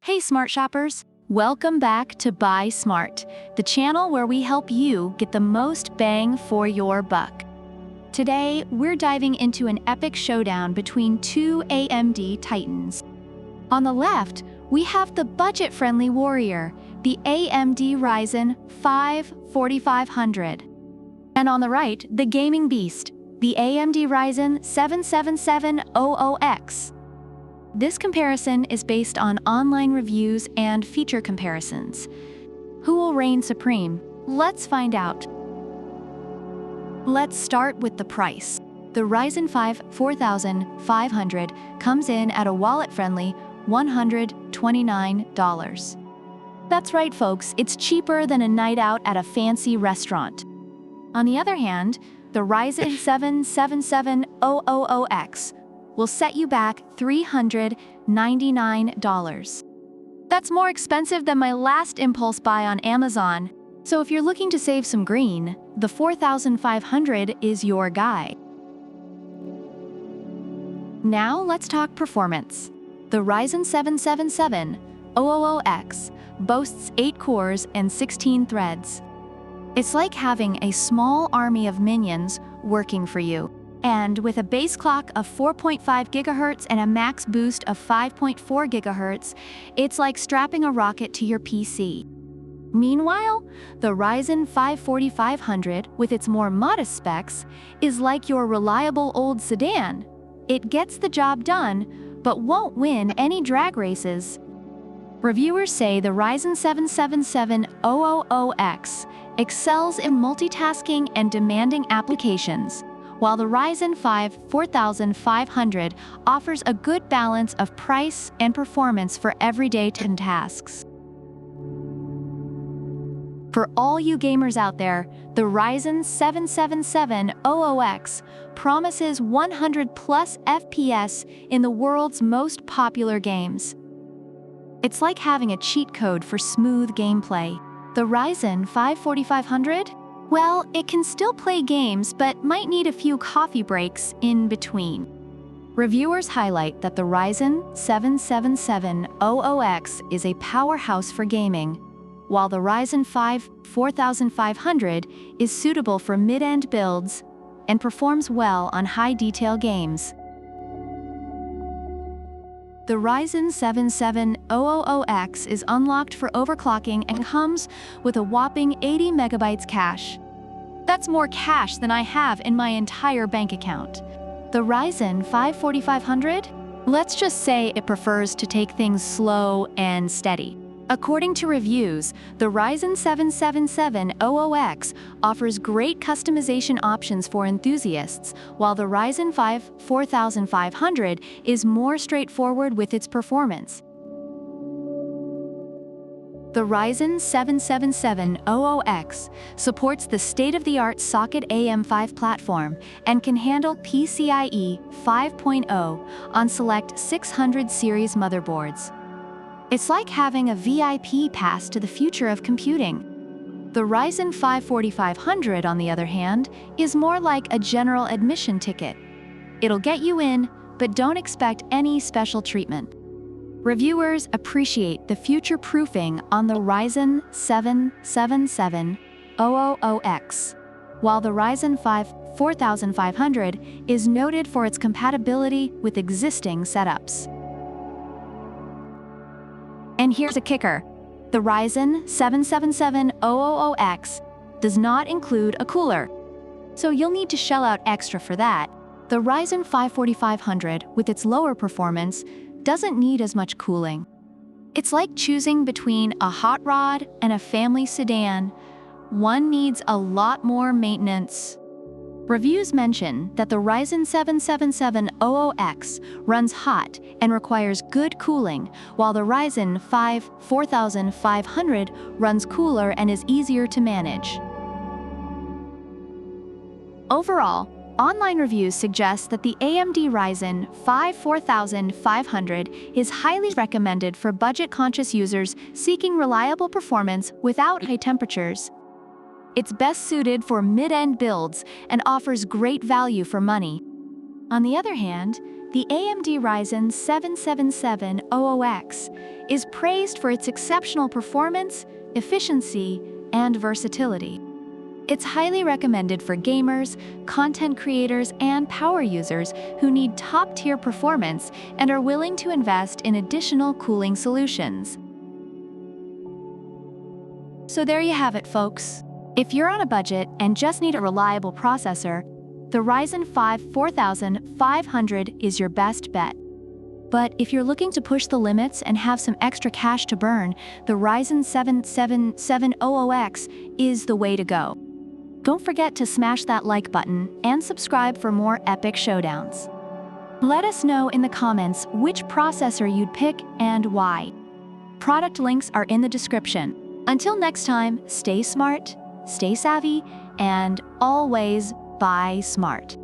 Hey smart shoppers, welcome back to Buy Smart, the channel where we help you get the most bang for your buck. Today, we're diving into an epic showdown between two AMD titans. On the left, we have the budget-friendly warrior, the AMD Ryzen 5 4500. And on the right, the gaming beast, the AMD Ryzen 7700X. This comparison is based on online reviews and feature comparisons. Who will reign supreme? Let's find out. Let's start with the price. The Ryzen 5 4500 comes in at a wallet-friendly $129. That's right, folks, it's cheaper than a night out at a fancy restaurant. On the other hand, the Ryzen 7700X will set you back $399. That's more expensive than my last impulse buy on Amazon. So if you're looking to save some green, the 4500 is your guy. Now let's talk performance. The Ryzen 7700X boasts 8 cores and 16 threads. It's like having a small army of minions working for you. And with a base clock of 4.5 GHz and a max boost of 5.4 GHz, it's like strapping a rocket to your PC. Meanwhile, the Ryzen 5 4500, with its more modest specs, is like your reliable old sedan. It gets the job done, but won't win any drag races. Reviewers say the Ryzen 7700X excels in multitasking and demanding applications, while the Ryzen 5 4500 offers a good balance of price and performance for everyday tasks. For all you gamers out there, the Ryzen 7700X promises 100+ FPS in the world's most popular games. It's like having a cheat code for smooth gameplay. The Ryzen 5 4500? Well, it can still play games, but might need a few coffee breaks in between. Reviewers highlight that the Ryzen 7700X is a powerhouse for gaming, while the Ryzen 5 4500 is suitable for mid-end builds and performs well on high-detail games. The Ryzen 7700X is unlocked for overclocking and comes with a whopping 80 MB cache. That's more cash than I have in my entire bank account. The Ryzen 5 4500? Let's just say it prefers to take things slow and steady. According to reviews, the Ryzen 7700X offers great customization options for enthusiasts, while the Ryzen 5 4500 is more straightforward with its performance. The Ryzen 7700X supports the state-of-the-art socket AM5 platform and can handle PCIe 5.0 on select 600 series motherboards. It's like having a VIP pass to the future of computing. The Ryzen 5 4500, on the other hand, is more like a general admission ticket. It'll get you in, but don't expect any special treatment. Reviewers appreciate the future-proofing on the Ryzen 7700X, while the Ryzen 5 4500 is noted for its compatibility with existing setups. And here's a kicker. The Ryzen 7700X does not include a cooler, so you'll need to shell out extra for that. The Ryzen 5 4500, with its lower performance, doesn't need as much cooling. It's like choosing between a hot rod and a family sedan. One needs a lot more maintenance. Reviews mention that the Ryzen 7700X runs hot and requires good cooling, while the Ryzen 5 4500 runs cooler and is easier to manage. Overall, online reviews suggest that the AMD Ryzen 5 4500 is highly recommended for budget-conscious users seeking reliable performance without high temperatures. It's best suited for mid-end builds and offers great value for money. On the other hand, The AMD Ryzen 77700X is praised for its exceptional performance, efficiency, and versatility. It's highly recommended for gamers, content creators, and power users who need top-tier performance and are willing to invest in additional cooling solutions. So there you have it, folks. If you're on a budget and just need a reliable processor, the Ryzen 5 4500 is your best bet. But if you're looking to push the limits and have some extra cash to burn, the Ryzen 77700X is the way to go. Don't forget to smash that like button and subscribe for more epic showdowns. Let us know in the comments which processor you'd pick and why. Product links are in the description. Until next time, stay smart, stay savvy, and always buy smart.